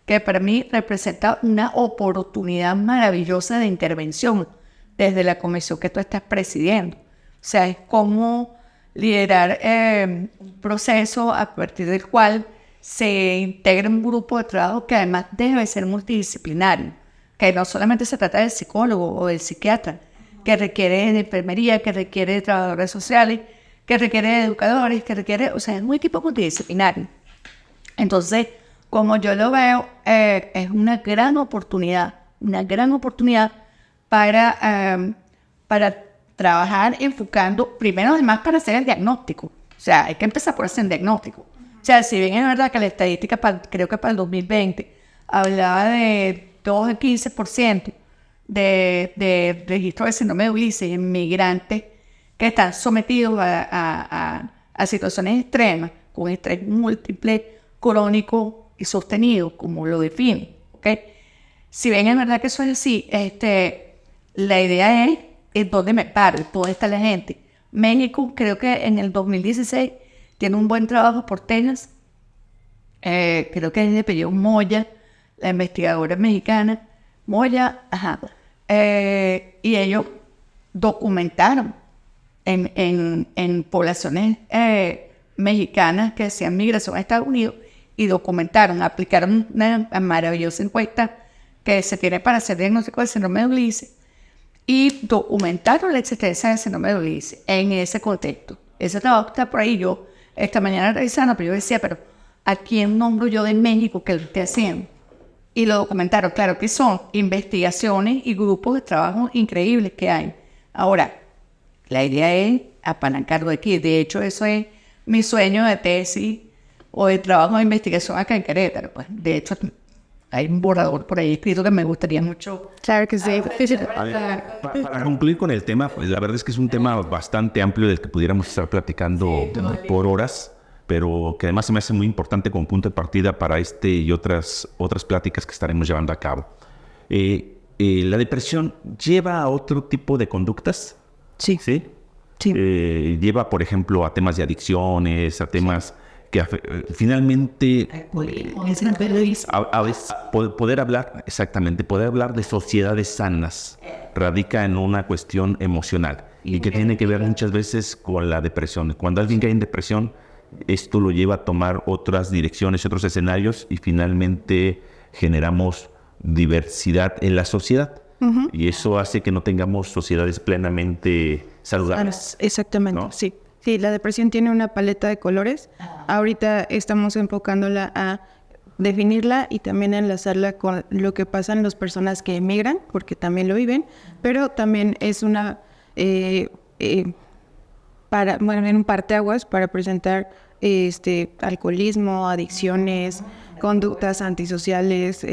que para mí representa una oportunidad maravillosa de intervención desde la comisión que tú estás presidiendo. O sea, es como liderar un proceso a partir del cual se integra un grupo de trabajo que además debe ser multidisciplinario, que no solamente se trata del psicólogo o del psiquiatra, que requiere de enfermería, que requiere de trabajadores sociales, que requiere de educadores, o sea, es un equipo multidisciplinario. Entonces, como yo lo veo, es una gran oportunidad para trabajar enfocando, primero además para hacer el diagnóstico. O sea, hay que empezar por hacer el diagnóstico. O sea, si bien es verdad que la estadística, creo que para el 2020, hablaba de 2 al 15%, de registro de síndrome de Ulises en migrantes que están sometidos a situaciones extremas, con estrés múltiple, crónico y sostenido, como lo define, ¿okay? Si bien es verdad que eso es así, la idea es en dónde me paro, dónde está la gente. México, creo que en el 2016 tiene un buen trabajo por Texas, creo que es de apellido Moya, la investigadora mexicana, Moya, y ellos documentaron en poblaciones mexicanas que hacían migración a Estados Unidos y aplicaron una maravillosa encuesta que se tiene para hacer diagnóstico del síndrome de Ulises y documentaron la existencia del síndrome de Ulises en ese contexto. Ese trabajo está por ahí. Yo esta mañana revisando, pero yo decía, pero ¿a quién nombro yo de México que lo esté haciendo? Y lo documentaron. Claro que son investigaciones y grupos de trabajo increíbles que hay. Ahora, la idea es apalancarlo aquí. De hecho, eso es mi sueño de tesis o de trabajo de investigación acá en Querétaro. Pues, de hecho, hay un borrador por ahí escrito que me gustaría mucho. Claro que sí. Para concluir con el tema, pues la verdad es que es un tema bastante amplio del que pudiéramos estar platicando por horas, pero que además se me hace muy importante como punto de partida para y otras pláticas que estaremos llevando a cabo. la depresión lleva a otro tipo de conductas, Sí. ¿sí? Sí. Lleva, por ejemplo, a temas de adicciones, a temas que finalmente a veces poder hablar, exactamente, poder hablar de sociedades sanas radica en una cuestión emocional y que tiene que ver muchas veces con la depresión. Cuando alguien cae en depresión, esto lo lleva a tomar otras direcciones, otros escenarios y finalmente generamos diversidad en la sociedad. Y eso hace que no tengamos sociedades plenamente saludables. Exactamente, ¿no? sí. Sí, la depresión tiene una paleta de colores. Ahorita estamos enfocándola a definirla y también enlazarla con lo que pasa en las personas que emigran, porque también lo viven, pero también es una un parteaguas para presentar alcoholismo, adicciones, conductas antisociales,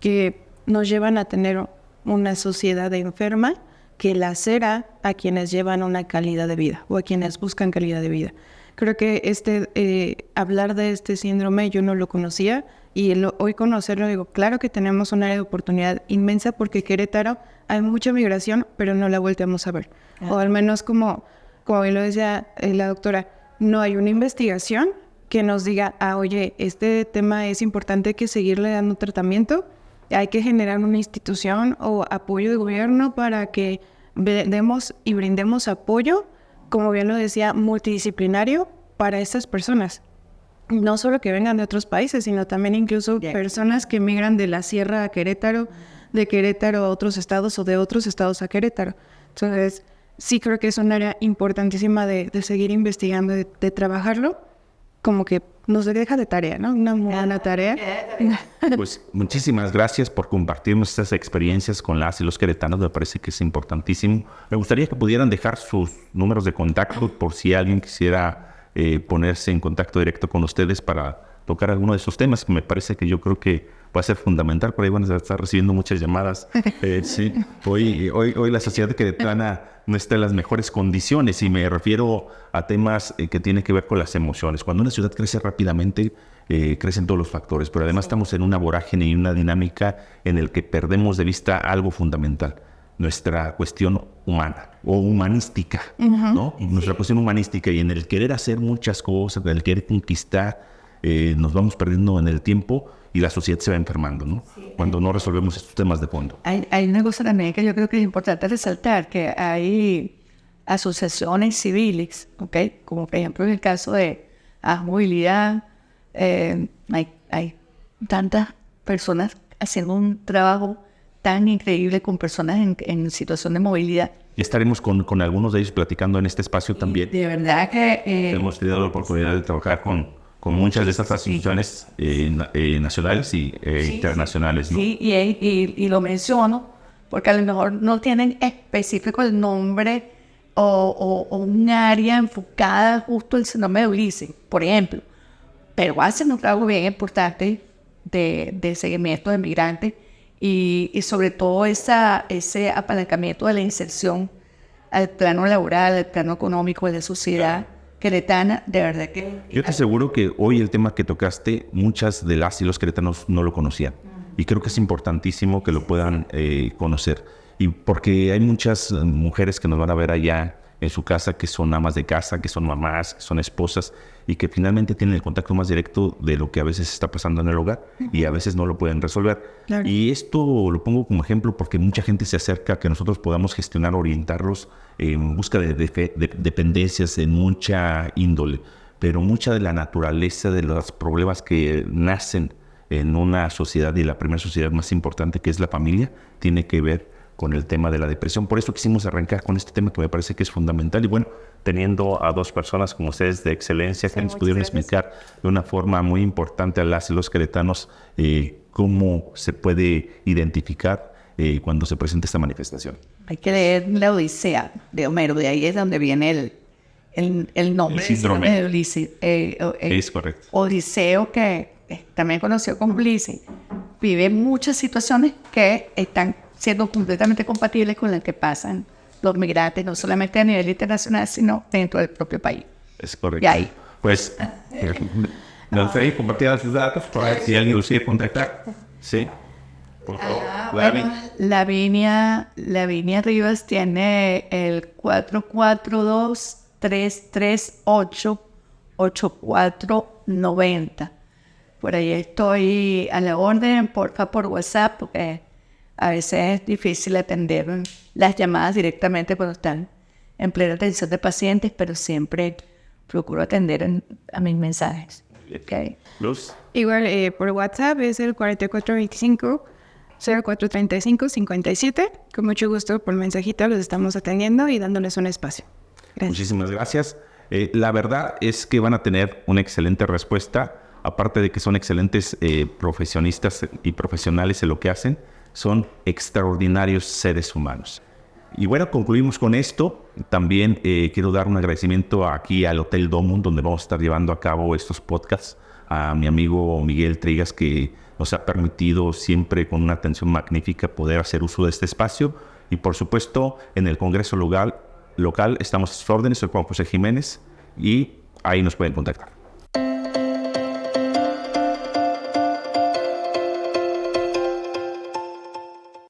que nos llevan a tener una sociedad enferma que lacera a quienes llevan una calidad de vida o a quienes buscan calidad de vida. Creo que hablar de este síndrome yo no lo conocía y hoy conocerlo digo, claro que tenemos un área de oportunidad inmensa porque Querétaro hay mucha migración, pero no la volteamos a ver. O al menos como bien lo decía la doctora, no hay una investigación que nos diga, oye, este tema es importante, hay que seguirle dando tratamiento, hay que generar una institución o apoyo de gobierno para que demos y brindemos apoyo, como bien lo decía, multidisciplinario para estas personas. No solo que vengan de otros países, sino también incluso personas que migran de la sierra a Querétaro, de Querétaro a otros estados o de otros estados a Querétaro. Entonces, sí creo que es un área importantísima de seguir investigando, de trabajarlo, como que nos deja de tarea, ¿no? Una buena tarea. Pues muchísimas gracias por compartirnos estas experiencias con las y los queretanos, me parece que es importantísimo. Me gustaría que pudieran dejar sus números de contacto por si alguien quisiera ponerse en contacto directo con ustedes para tocar alguno de esos temas, que me parece que yo creo que va a ser fundamental. Por ahí van a estar recibiendo muchas llamadas. Sí, hoy la sociedad queretana no está en las mejores condiciones y me refiero a temas que tienen que ver con las emociones. Cuando una ciudad crece rápidamente, crecen todos los factores, pero además estamos en una vorágine y una dinámica en el que perdemos de vista algo fundamental, nuestra cuestión humana o humanística, ¿no? Nuestra cuestión humanística, y en el querer hacer muchas cosas, en el querer conquistar, nos vamos perdiendo en el tiempo y la sociedad se va enfermando, ¿no? Cuando no resolvemos estos temas de fondo. Hay una cosa también que yo creo que es importante resaltar, que hay asociaciones civiles, ¿ok? Como por ejemplo en el caso de movilidad, hay tantas personas haciendo un trabajo tan increíble con personas en situación de movilidad. Y estaremos con algunos de ellos platicando en este espacio también. De verdad que hemos tenido la oportunidad de trabajar con muchas de estas asociaciones nacionales y internacionales, ¿no? Sí, y lo menciono porque a lo mejor no tienen específico el nombre o un área enfocada justo el síndrome de Ulises, por ejemplo, pero hacen un trabajo bien importante de seguimiento de migrantes y sobre todo ese apalancamiento de la inserción al plano laboral, al plano económico de la sociedad queretana, de verdad que... Yo te aseguro que hoy el tema que tocaste, muchas de las y los queretanos no lo conocían. Y creo que es importantísimo que lo puedan conocer. Y porque hay muchas mujeres que nos van a ver allá en su casa, que son amas de casa, que son mamás, que son esposas, y que finalmente tienen el contacto más directo de lo que a veces está pasando en el hogar y a veces no lo pueden resolver. Claro. Y esto lo pongo como ejemplo porque mucha gente se acerca a que nosotros podamos gestionar, orientarlos en busca de dependencias en mucha índole, pero mucha de la naturaleza de los problemas que nacen en una sociedad, y la primera sociedad más importante, que es la familia, tiene que ver con el tema de la depresión. Por eso quisimos arrancar con este tema que me parece que es fundamental. Y bueno, teniendo a dos personas como ustedes de excelencia que nos pudieron explicar de una forma muy importante a las y los queretanos cómo se puede identificar cuando se presenta esta manifestación. Hay que leer la Odisea de Homero, de ahí es donde viene el nombre. El síndrome de Ulises. Es correcto. Odiseo, que también conocido como Ulises, vive muchas situaciones que están siendo completamente compatibles con las que pasan los migrantes, no solamente a nivel internacional, sino dentro del propio país. Es correcto. Y ahí. Pues, nos gustaría compartir sus datos para ver si alguien los quiere contactar. Sí. Por favor. Bueno, Lavinia Rivas tiene el 442-338-8490. Por ahí estoy a la orden, porfa, por WhatsApp, porque a veces es difícil atender las llamadas directamente cuando están en plena atención de pacientes, pero siempre procuro atender a mis mensajes. Okay. Luz. Igual por WhatsApp es el 4425-0435-57. Con mucho gusto por mensajito los estamos atendiendo y dándoles un espacio. Gracias. Muchísimas gracias. La verdad es que van a tener una excelente respuesta. Aparte de que son excelentes profesionistas y profesionales en lo que hacen, son extraordinarios seres humanos. Y bueno, concluimos con esto. También quiero dar un agradecimiento aquí al Hotel Domum, donde vamos a estar llevando a cabo estos podcasts, a mi amigo Miguel Trigas, que nos ha permitido siempre con una atención magnífica poder hacer uso de este espacio. Y por supuesto, en el Congreso local estamos a sus órdenes, soy Juan José Jiménez, y ahí nos pueden contactar.